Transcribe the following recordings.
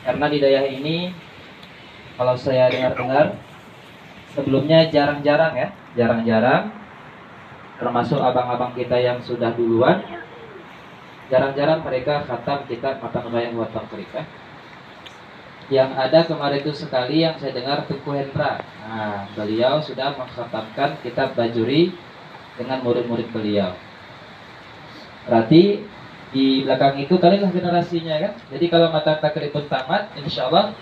Karena di daerah ini, kalau saya dengar-dengar, sebelumnya jarang-jarang ya, jarang-jarang, termasuk abang-abang kita yang sudah duluan, jarang-jarang mereka khatam kitab Matan Ghayah wa Taqrib ya. Yang ada kemarin itu sekali yang saya dengar Tengku Hendra. Nah, beliau sudah mengkhatamkan kitab Bajuri dengan murid-murid beliau. Berarti di belakang itu kalian lah generasinya kan. Jadi kalau Matan Takrib pun tamat, insya Allah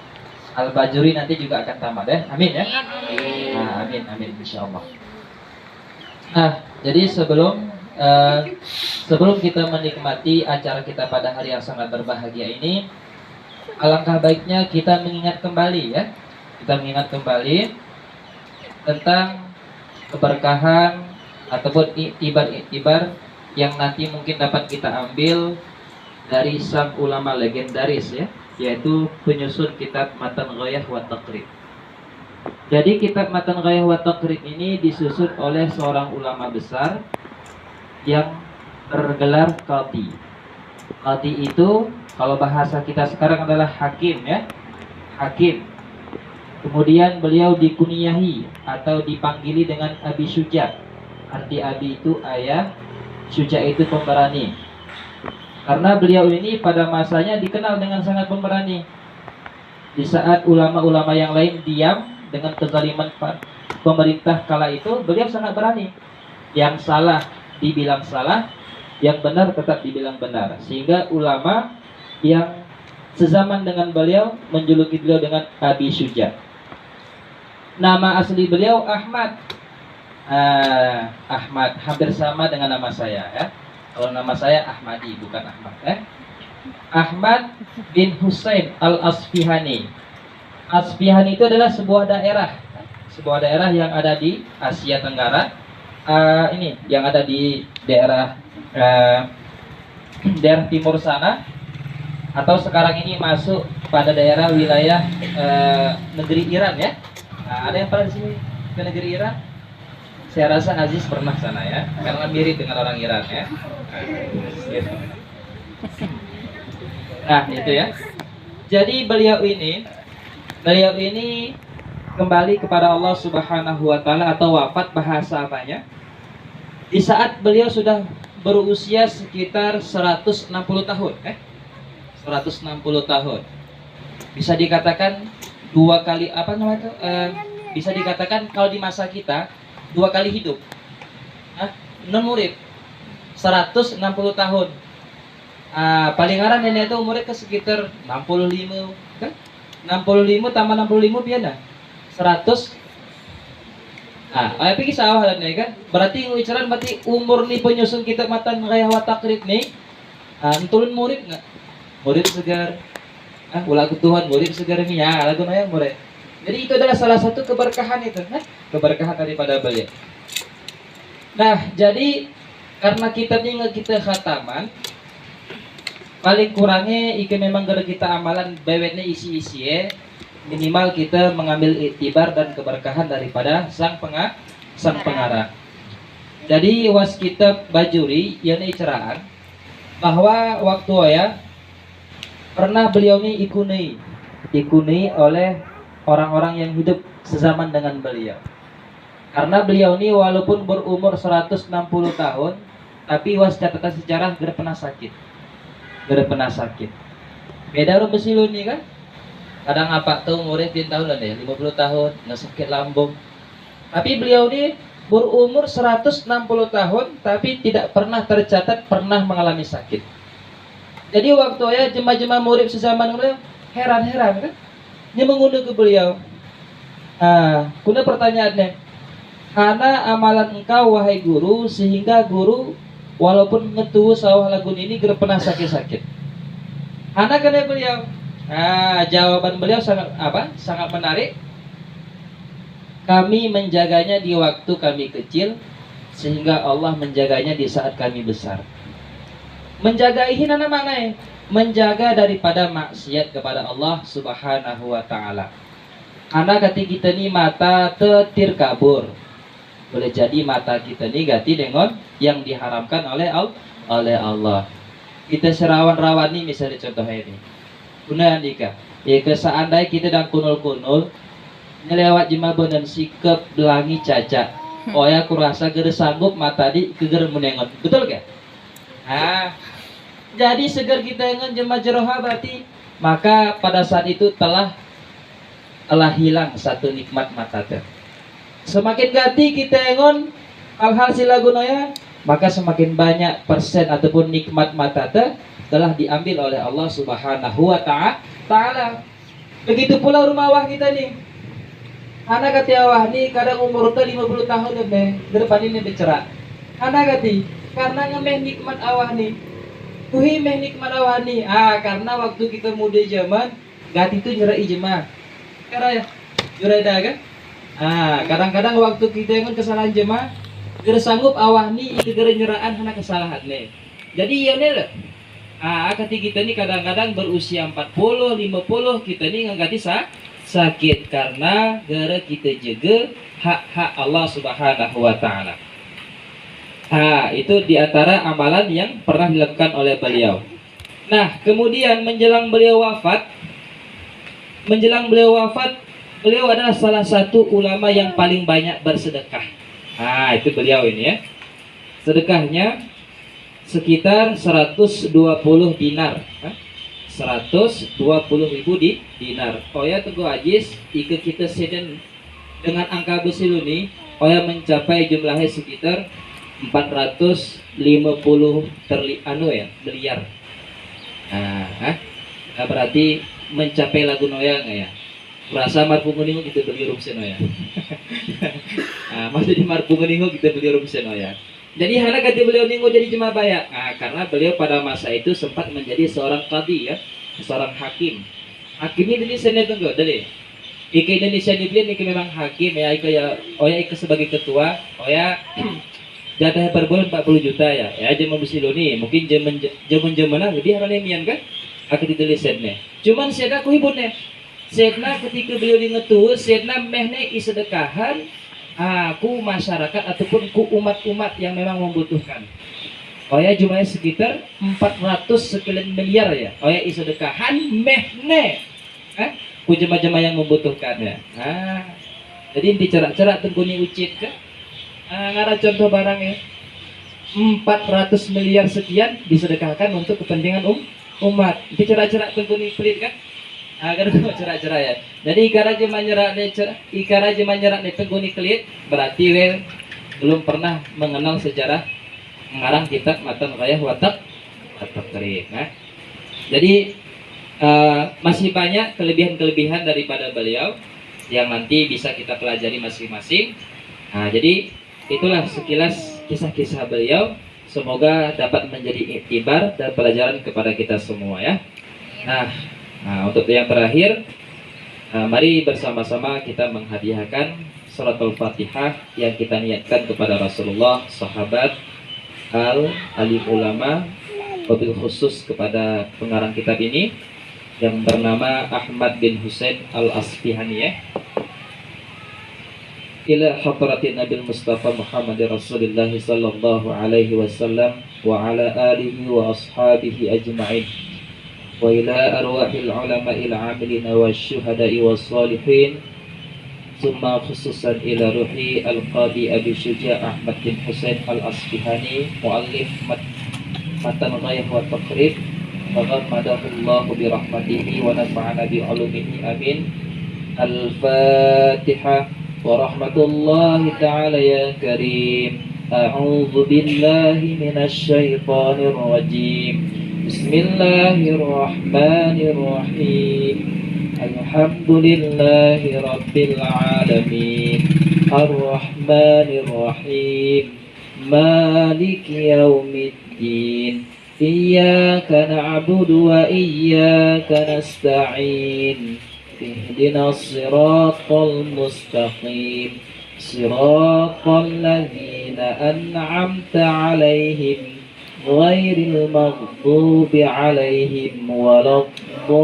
Al-Bajuri nanti juga akan tamat ya. Amin ya. Nah, amin insya Allah. Nah, jadi sebelum kita menikmati acara kita pada hari yang sangat berbahagia ini, alangkah baiknya kita mengingat kembali ya. Kita mengingat kembali tentang keberkahan ataupun ibar yang nanti mungkin dapat kita ambil dari sang ulama legendaris ya, yaitu penyusun kitab Matan Ghayah wa Taqrib. Jadi kitab Matan Ghayah wa Taqrib ini disusun oleh seorang ulama besar yang bergelar qadhi. Qadhi itu kalau bahasa kita sekarang adalah hakim ya, hakim. Kemudian beliau dikuniyahi atau dipanggili dengan Abi Syuja. Arti Abi itu ayah, Syuja itu pemberani. Karena beliau ini pada masanya dikenal dengan sangat pemberani. Di saat ulama-ulama yang lain diam dengan kezaliman pemerintah kala itu, beliau sangat berani. Yang salah dibilang salah, yang benar tetap dibilang benar. Sehingga ulama yang sezaman dengan beliau menjuluki beliau dengan Abi Syuja. Nama asli beliau Ahmad. Ahmad hampir sama dengan nama saya ya. Kalau nama saya Ahmadi bukan Ahmad ya. Ahmad bin Husain Al-Asfihani. Asfihani itu adalah sebuah daerah yang ada di Asia Tenggara. Ini yang ada di daerah timur sana, atau sekarang ini masuk pada daerah wilayah negeri Iran ya. Nah, ada yang pernah di sini ke negeri Iran? Saya rasa Aziz pernah sana ya, karena mirip dengan orang Iran ya. Nah, itu ya. Jadi beliau ini kembali kepada Allah Subhanahu wa taala atau wafat bahasa apanya? Di saat beliau sudah berusia sekitar 160 tahun 160 tahun. Bisa dikatakan dua kali bisa dikatakan kalau di masa kita 2 kali hidup. Umur 160 tahun. Paling ngarang nenek itu umurnya ke sekitar 65 kan? 65 tambah 65 piana 100. Tapi kisah awal nih kan. Berarti nguicaran berarti umur nih penyusun kitab Matan Ghayah wa Taqrib nih. Turun murid enggak? Murid segar. Ulah Tuhan murid segar ini ya, lagu naya murid. Jadi itu adalah salah satu keberkahan itu, keberkahan daripada beliau. Nah, jadi karena kitabnya kita khataman, paling kurangnya iki memang gara kita amalan bewetnya isi-isi ya. Minimal kita mengambil iktibar dan keberkahan daripada sang pengarang. Jadi was kitab Bajuri yang ceraan bahwa waktu ya pernah beliau ini ikuni oleh orang-orang yang hidup sezaman dengan beliau. Karena beliau ini walaupun berumur 160 tahun, tapi was catatan sejarah gak pernah sakit. Beda orang besilu nih kan. Kadang apa tuh umurnya 10 tahun lah deh, 50 tahun, nggak sakit lambung. Tapi beliau ini berumur 160 tahun, tapi tidak pernah tercatat pernah mengalami sakit. Jadi waktu ya jemaah-jemaah murid sezaman beliau heran-heran kan. Dia mengunduh ke beliau. Kuna pertanyaannya, karena amalan engkau wahai guru, sehingga guru walaupun ngetuh sawah lagun ini gak pernah sakit-sakit. Anak kena beliau. Jawaban beliau sangat menarik. Kami menjaganya di waktu kami kecil, sehingga Allah menjaganya di saat kami besar. Menjaga ini mana? Menjaga daripada maksiat kepada Allah Subhanahu wa taala. Anak kati kita ni mata tetir kabur. Boleh jadi mata kita ni ganti dengan yang diharamkan oleh Allah. Kita serawan-rawan ni misalnya contoh ini. Guna andika. Ya seandainya kita dan kunul-kunul ngelewat jema bener sikap belangi caca. Oh ya aku rasa gede sanggup mata di keger menengot. Betul gak? Ah, jadi segar kita ingat jema jeroha berarti maka pada saat itu telah hilang satu nikmat mata teh. Semakin ganti kita ingat hal-hal silagunaya, maka semakin banyak persen ataupun nikmat mata teh telah diambil oleh Allah Subhanahu wa taala. Begitu pula rumah awah kita nih. Anak kati awah nih kadang umur teh 50 tahun lebih, depan ini bercerak. Anak kati karena ngemeh nikmat awah nih. Kuhi meh nikmat awah nih. Karena waktu kita muda zaman gati itu nyerai jemaah. Karena ya jurai dah kan? Kadang-kadang waktu kita yang kesalahan jemaah, kita sanggup awah nih itu gara nyeraan karena kesalahan nih. Jadi ya nih lah. Ketika kita nih kadang-kadang berusia 40, 50 kita nih ngangkati sakit karena gara kita jaga hak-hak Allah Subhanahu wa taala. Itu diantara amalan yang pernah dilakukan oleh beliau. Nah, kemudian menjelang beliau wafat, beliau adalah salah satu ulama yang paling banyak bersedekah. Itu beliau ini ya. Sedekahnya sekitar 120 dinar. 120.000 dinar. Oya Teguh Ajis ikut kita seden dengan angka besi nih, oya mencapai jumlahnya sekitar 450 miliar. Berarti mencapai lagu noya nggak ya? Merasa marpunguningo kita beli rumsen noya. Masih di marpunguningo kita beli rumsen noya. Jadi hana kata beliau ningo jadi jemaah bayak. Karena beliau pada masa itu sempat menjadi seorang qadhi ya, seorang hakim. Hakimnya Indonesia nih tunggu, dari Ika Indonesia ini memang hakim ya, Ika sebagai ketua, jatah per bulan 40 juta ya. Jemaah Busiloni mungkin zaman lebih harane mian kan? Aku ditulis setnya. Cuman saya aku hibunnya. Setna ketika beliau dingetu, setna mehne isedekahan ku masyarakat ataupun ku umat-umat yang memang membutuhkan. Jumlahnya sekitar 400 sekian miliar ya. Isedekahan mehne. Ku jemaah-jemaah yang membutuhkannya. Jadi dicerak-cerak tengguni ucit kan? Ngara contoh barang ya. 400 miliar sekian disedekahkan untuk kepentingan umat. Dicerak-cerak tengguni pelit kan? Agar cerak-cerak ya. Jadi ikara aja menyerak tengguni kelit berarti belum pernah mengenal sejarah mengarang kitab matan raya watak kelit. Jadi masih banyak kelebihan-kelebihan daripada beliau yang nanti bisa kita pelajari masing-masing. Jadi itulah sekilas kisah-kisah beliau. Semoga dapat menjadi iktibar dan pelajaran kepada kita semua ya. Untuk yang terakhir, mari bersama-sama kita menghadiahkan suratul Fatihah yang kita niatkan kepada Rasulullah, sahabat, alim ulama, wabil khusus kepada pengarang kitab ini yang bernama Ahmad bin Husain Al-Asfihani ya. Ila hadratin Nabi Mustafa Muhammad Rasulullah sallallahu alaihi wasallam wa ala alihi wa ashabihi ajma'in. وإلى أرواح العلماء العاملين والشهداء والصالحين ثم خصوصا إلى روح القاضي أبي شجاع أحمد بن حسين الأصفهاني مؤلف متن غاية والتقريب فغمده الله برحمته ونفعنا بعلومه آمين. الفاتحة ورحمة الله تعالى يا كريم. أعوذ بالله من الشيطان الرجيم. بسم الله الرحمن الرحيم. الحمد لله رب العالمين الرحمن الرحيم مالك يوم الدين إياك نعبد وإياك نستعين اهدنا الصراط المستقيم صراط الذين أنعمت عليهم غير المغضوب عليهم ولا الضالين.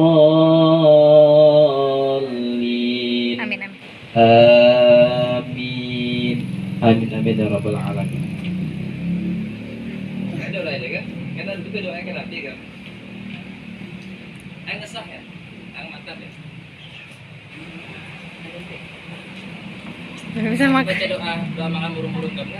آمين آمين آمين آمين يا رب العالمين. Ada doa kan? Kita juga doakan nanti kan. Ngesah ya. mantap ya. Bisa makan. Baca doa makan burung-burung kamu.